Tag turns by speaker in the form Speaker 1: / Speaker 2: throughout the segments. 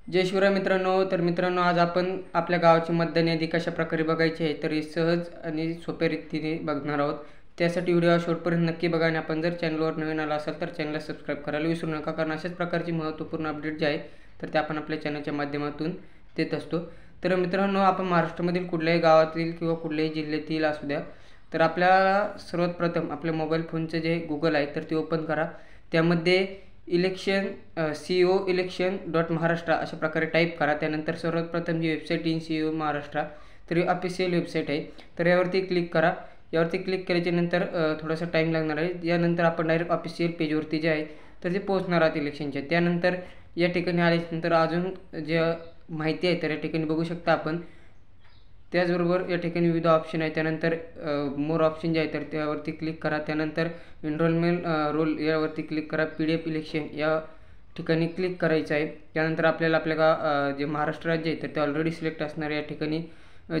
Speaker 1: जय शिवराय मित्रांनो. तर मित्रांनो, आज आपण आपल्या गावाची मतदान यादी कशा प्रकारे बघायची आहे तर हे सहज आणि सोप्या रीतीने बघणार आहोत. त्यासाठी व्हिडिओ शेवटपर्यंत नक्की बघा आणि आपण जर चॅनलवर नवीन आला असाल तर चॅनलला सबस्क्राईब करायला विसरू नका, कारण अशाच प्रकारची महत्त्वपूर्ण अपडेट जे आहे तर ते आपण आपल्या चॅनलच्या माध्यमातून देत असतो. तर मित्रांनो, आपण महाराष्ट्रामधील कुठल्याही गावातील किंवा कुठल्याही जिल्ह्यातील असू द्या, तर आपल्याला सर्वात प्रथम आपल्या मोबाईल फोनचं जे गुगल आहे तर ते ओपन करा. त्यामध्ये इलेक्शन CEO-election.महाराष्ट्र अशा प्रकारे टाईप करा. त्यानंतर सर्वात प्रथम जी वेबसाईट येईल CEO महाराष्ट्र, तर ही ऑफिशियल वेबसाईट आहे. तर यावरती क्लिक करा. यावरती क्लिक केल्याच्यानंतर थोडासा टाईम लागणार आहे. यानंतर आपण डायरेक्ट ऑफिशियल पेजवरती जे आहे तर ते पोहोचणार आहात इलेक्शनच्या. त्यानंतर या ठिकाणी आल्यानंतर अजून जे माहिती आहे तर या ठिकाणी बघू शकता आपण. त्याचबरोबर या ठिकाणी विविध ऑप्शन आहे. त्यानंतर मोर ऑप्शन जे आहे तर त्यावरती क्लिक करा. त्यानंतर एनरोलमेंट रोल यावरती क्लिक करा. PDF इलेक्शन या ठिकाणी क्लिक करायचं आहे. त्यानंतर आपल्याला आपल्या जे महाराष्ट्र राज्य आहे तर ते ऑलरेडी सिलेक्ट असणार. या ठिकाणी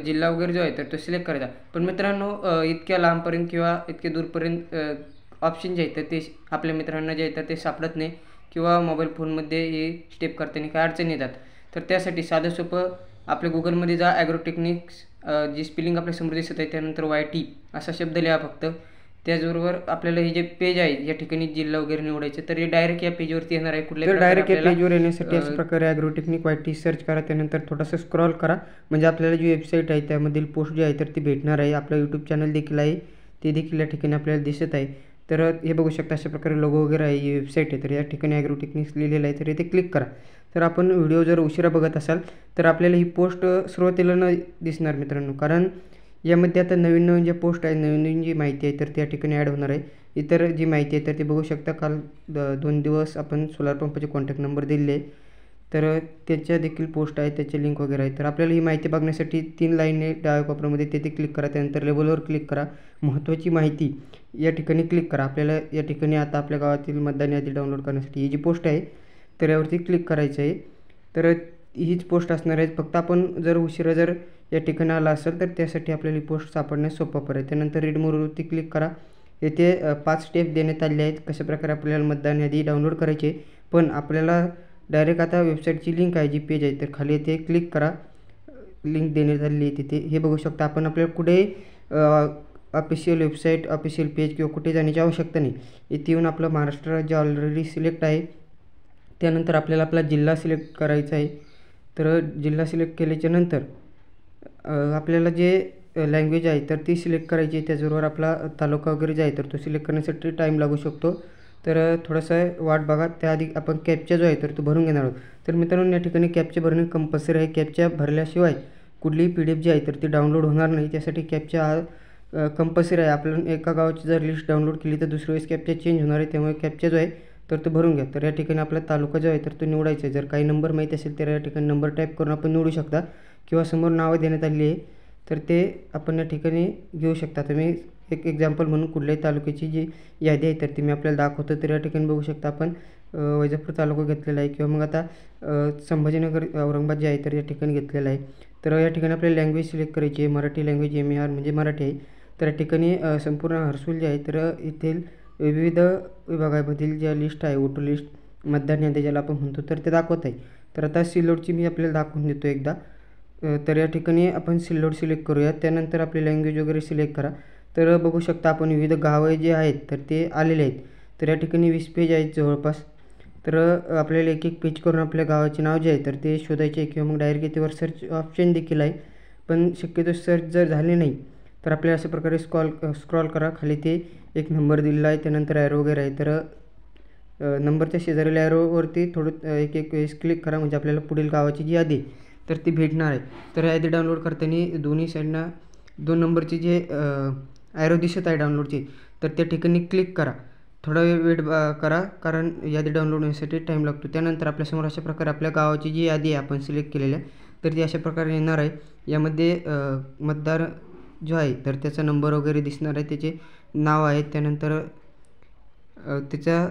Speaker 1: जिल्हा वगैरे जो आहे तर तो सिलेक्ट करायचा. पण मित्रांनो, इतक्या लांबपर्यंत किंवा इतक्या दूरपर्यंत ऑप्शन जे आहेत तर ते आपल्या मित्रांना जे आहे तर ते सापडत नाही किंवा मोबाईल फोनमध्ये हे स्टेप करताना काही अडचणी येतात. तर त्यासाठी साधं सोपं आपल्या गुगलमध्ये जा. ॲग्रोटेक्निक्स जी स्पेलिंग आपल्यासमोर दिसत आहे त्यानंतर YT असा शब्द लिहा फक्त. त्याचबरोबर आपल्याला हे जे पेज आहे या ठिकाणी जिल्हा वगैरे निवडायचं, तर हे डायरेक्ट या पेजवरती येणार आहे. कुठल्या
Speaker 2: डायरेक्ट या पेजवर येण्यासाठी अशा प्रकारे ॲग्रोटेक्निक YT सर्च करा. त्यानंतर थोडासा स्क्रॉल करा, म्हणजे आपल्याला जी वेबसाईट आहे त्यामधील पोस्ट जी आहे तर ती भेटणार आहे. आपलं यूट्यूब चॅनल देखील आहे, ते देखील या ठिकाणी आपल्याला दिसत आहे. तर हे बघू शकता अशा प्रकारे लोगो वगैरे आहे, ही वेबसाईट आहे. तर या ठिकाणी ॲग्रोटेक्निक्स लिहिलेलं आहे, तर इथे क्लिक करा. तर आपण व्हिडिओ जर उशिरा बघत असाल तर आपल्याला ही पोस्ट सुरुवातीला न दिसणार मित्रांनो, कारण यामध्ये आता नवीन ज्या पोस्ट आहे, नवीन जी माहिती आहे तर त्या ठिकाणी ॲड होणार आहे. इतर जी माहिती आहे तर ती बघू शकता. काल 2 दिवस आपण सोलार पंपाचे कॉन्टॅक्ट नंबर दिले आहे, तर त्याच्या देखील पोस्ट आहे, त्याचे लिंक वगैरे आहे. तर आपल्याला ही माहिती बघण्यासाठी 3 लाईन आहे डाव्या कोपऱ्यामध्ये, तिथे क्लिक करा. त्यानंतर लेबलवर क्लिक करा. महत्त्वाची माहिती या ठिकाणी क्लिक करा. आपल्याला या ठिकाणी आता आपल्या गावातील मतदान यादी डाउनलोड करण्यासाठी ही जी पोस्ट आहे तर यावरती क्लिक करायचं आहे. तर हीच पोस्ट असणार आहे. फक्त आपण जर उशिरा जर या ठिकाणी आला असेल तर त्यासाठी आपल्याला ही पोस्ट सापडण्यास सोपं पडेल. त्यानंतर रीड मोरवरती क्लिक करा. येथे 5 स्टेप देण्यात आले आहेत कशाप्रकारे आपल्याला मतदान यादी डाउनलोड करायची. पण आपल्याला डायरेक्ट आता वेबसाईटची लिंक आहे, जी पेज आहे, तर खाली येथे क्लिक करा. लिंक देण्यात आलेली आहे तिथे, हे बघू शकता. आपण आपल्याला कुठेही ऑफिशियल वेबसाईट, ऑफिशियल पेज किंवा कुठे जाण्याची आवश्यकता नाही. इथे येऊन आपलं महाराष्ट्र राज्य ऑलरेडी सिलेक्ट आहे. त्यानंतर आपल्याला आपला जिल्हा सिलेक्ट करायचा आहे. तर जिल्हा सिलेक्ट केल्याच्यानंतर आपल्याला जे लँग्वेज आहे तर ती सिलेक्ट करायची आहे. त्याचबरोबर आपला तालुका वगैरे जे आहे तर तो सिलेक्ट करण्यासाठी टाईम लागू शकतो. तर थोडासा वाट बघा. त्याआधी आपण कॅप्चा जो आहे तर तो भरून घेणार आहोत. तर मित्रांनो, या ठिकाणी कॅप्चा भरणे कंपल्सरी आहे. कॅप्चा भरल्याशिवाय कुठलीही PDF जी आहे तर ती डाउनलोड होणार नाही. त्यासाठी कॅप्चा हा कंपल्सरी आहे. आपण एका गावाची जर लिस्ट डाउनलोड केली तर दुसऱ्या वेळेस कॅप्चा चेंज होणार आहे, त्यामुळे कॅप्चा जो आहे तर तो भरून घ्या. तर या ठिकाणी आपला तालुका जो आहे तर तो निवडायचा आहे. जर काही नंबर माहीत असेल तर या ठिकाणी नंबर टाईप करून आपण निवडू शकता, किंवा समोर नावं देण्यात आली आहे तर ते आपण या ठिकाणी घेऊ शकता. तर मी एक एक्झाम्पल म्हणून कुठल्याही तालुक्याची जी यादी आहे तर ती मी आपल्याला दाखवतो. तर या ठिकाणी बघू शकता आपण वैजापूर तालुका घेतलेला आहे, किंवा मग आता संभाजीनगर औरंगाबाद जे आहे तर या ठिकाणी घेतलेलं आहे. तर या ठिकाणी आपल्याला लँग्वेज सिलेक्ट करायची आहे. मराठी लँग्वेज MER म्हणजे मराठी आहे. तर या ठिकाणी संपूर्ण हर्सूल जे आहे तर येथील विविध विभागामधील ज्या लिस्ट आहे, वोटर लिस्ट मतदान यादी ज्याला आपण म्हणतो, तर ते दाखवत आहे. तर आता सिल्लोडची मी आपल्याला दाखवून देतो एकदा. तर या ठिकाणी आपण सिल्लोड सिलेक्ट करूया. त्यानंतर आपली लँग्वेज वगैरे सिलेक्ट करा. तर बघू शकता आपण विविध गावं जे आहेत तर ते आलेले आहेत. तर या ठिकाणी 20 पेज आहेत जवळपास. तर आपल्याला एक एक पेज करून आपल्या गावाचे नाव जे आहे तर ते शोधायचे आहे, किंवा मग डायरेक्ट याच्यावर सर्च ऑप्शन देखील आहे. पण शक्यतो सर्च जर झाले नाही तर आपल्याला अशा प्रकारे स्क्रॉल करा. खाली ते एक नंबर दिलेला आहे, त्यानंतर ॲरो वगैरे आहे. तर नंबरच्या शेजारील ॲरोवरती थोडं एक वेळेस क्लिक करा, म्हणजे आपल्याला पुढील गावाची जी यादी तर ती भेटणार आहे. तर यादी डाउनलोड करताना दोन्ही साईडना 2 नंबरची जे ॲरो दिसत आहे डाउनलोडची, तर त्या ठिकाणी क्लिक करा. थोडा वेट करा, कारण यादी डाउनलोड होण्यासाठी टाईम लागतो. त्यानंतर आपल्यासमोर अशा प्रकारे आपल्या गावाची जी यादी आहे आपण सिलेक्ट केलेल्या तर ती अशा प्रकारे येणार आहे. यामध्ये मतदार जो आहे तर त्याचा नंबर वगैरे दिसणार आहे, त्याचे नाव आहे, त्यानंतर त्याचा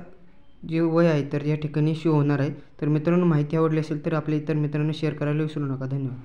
Speaker 2: जे वय आहे तर या ठिकाणी शो होणार आहे. तर मित्रांनो, माहिती आवडली असेल तर आपल्या इतर मित्रांना शेअर करायला विसरू नका. धन्यवाद.